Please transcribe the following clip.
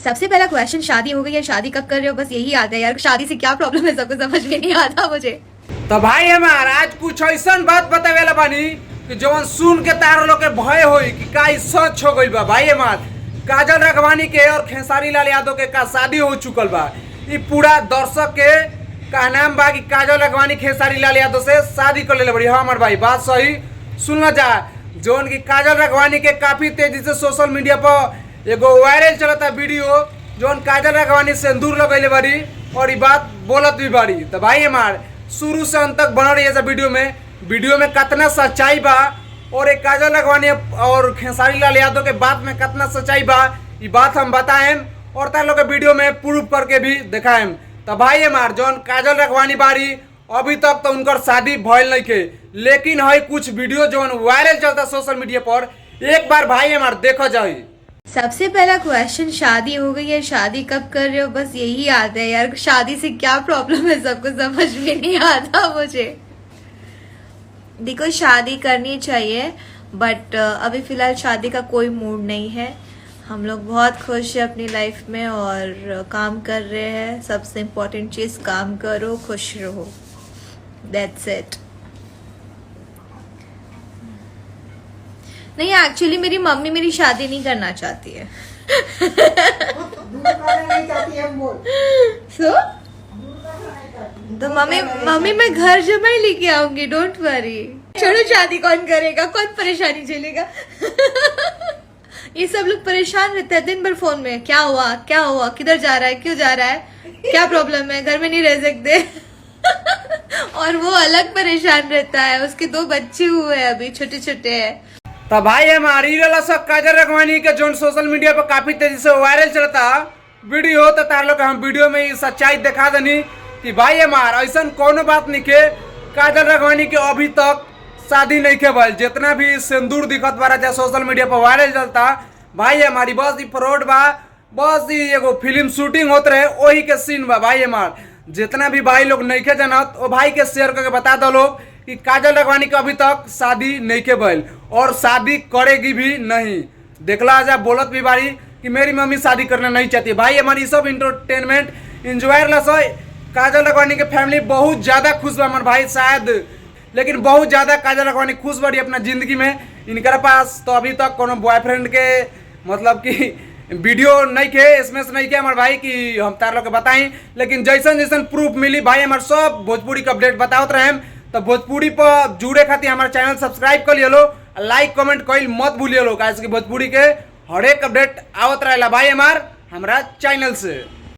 सबसे पहला क्वेश्चन शादी हो गई है, शादी कब कर रहे हो, बस यही आता है यार। शादी से क्या प्रॉब्लम है, सबको समझ में नहीं आता मुझे। तो भाई हमार आज कुछ ऐसा बात बतावेला बानी कि जवन सुन के तार लोग के भय होई कि का ई सच हो गइल बा। भाई हमार काजल राघवानी के और खेसारी लाल यादव के का शादी हो चुकल बा। ई पूरा दर्शक के का नाम बा कि काजल राघवानी खेसारी लाल यादव से शादी कर लेले बड़ी। हाँ हमार भाई बात सही सुनना जा। जौन की काजल राघवानी के काफी तेजी से सोशल मीडिया पर एगो वायरल चलता वीडियो, जौन काजल राघवानी सिंदूर लगैले बारी और ई बात बोलत भी बारी। तो भाई हमार शुरू से अंत तक बना रही है वीडियो में कितना सच्चाई बा और एक काजल राघवानी और खेसारी लाल यादव के बात में कितना सच्चाई बा, ये बात हम बताएं और तार लोग के वीडियो में प्रूफ करके भी दिखाएं। तो भाई हमार जौन काजल राघवानी बारी अभी तक तो उनकर शादी भइल नहीं के, लेकिन है कुछ वीडियो जौन वायरल चलता सोशल मीडिया पर, एक बार भाई हमार देखो जाए। सबसे पहला क्वेश्चन शादी हो गई है, शादी कब कर रहे हो, बस यही आता है यार। शादी से क्या प्रॉब्लम है, सबको समझ में नहीं आता मुझे। देखो शादी करनी चाहिए बट अभी फिलहाल शादी का कोई मूड नहीं है। हम लोग बहुत खुश हैं अपनी लाइफ में और काम कर रहे हैं। सबसे इम्पोर्टेंट चीज़ काम करो, खुश रहो, दैट्स इट। नहीं एक्चुअली मेरी मम्मी मेरी शादी नहीं करना चाहती है। सो तो मम्मी मैं घर जमा ही लेके आऊंगी, डोंट वरी। छोड़ो शादी कौन करेगा, कौन परेशानी झेलेगा। ये सब लोग परेशान रहते हैं दिन भर फोन में, क्या हुआ क्या हुआ, किधर जा रहा है, क्यों जा रहा है, क्या प्रॉब्लम है, घर में नहीं रह सकते। और वो अलग परेशान रहता है, उसके 2 बच्चे हुए हैं अभी, छोटे छोटे हैं। तो भाई हमारी सब काजल राघवानी के जो सोशल मीडिया पर काफी तेजी से वायरल चलता वीडियो, तो तार लोग हम वीडियो में सच्चाई दिखा देनी कि भाई हमार ऐसा कोनो बात नहीं के काजल राघवानी के अभी तक शादी नहीं के भइल। जितना भी सिंदूर दिखत बारा जा सोशल मीडिया पर वायरल चलता, भाई हमारी बस फ्रॉड बा, बस एगो फिल्म शूटिंग होत रहे वही के सीन बा। भाई हमार जितना भी भाई लोग नहीं के जानत वो भाई के शेयर करके बता दो लोग कि काजल राघवानी का अभी तक शादी नहीं के भइल और शादी करेगी भी नहीं। देखला जा बोलत भी बारी कि मेरी मम्मी शादी करना नहीं चाहती। भाई हमारी सब इंटरटेनमेंट इंजॉय काजल राघवानी के फैमिली बहुत ज्यादा खुश बा हमारे भाई शायद, लेकिन बहुत ज्यादा काजल राघवानी खुश बड़ी अपना जिंदगी में। इनके पास तो अभी तक कोनो बॉयफ्रेंड के मतलब कि वीडियो नहीं के, एसएमएस नहीं के हमारे भाई कि हम तार लोग के बताई, लेकिन जैसन जैसन प्रूफ मिली भाई हमारे सब भोजपुरी के अपडेट बतावत रहे। तो भोजपुरी पर जुड़े खातिर हमारे चैनल सब्सक्राइब कर लियो लो, लाइक कमेंट कइल मत भूलिए लो, काहे कि भोजपुरी के हर एक अपडेट आवत रहेला भाई हमारा चैनल से।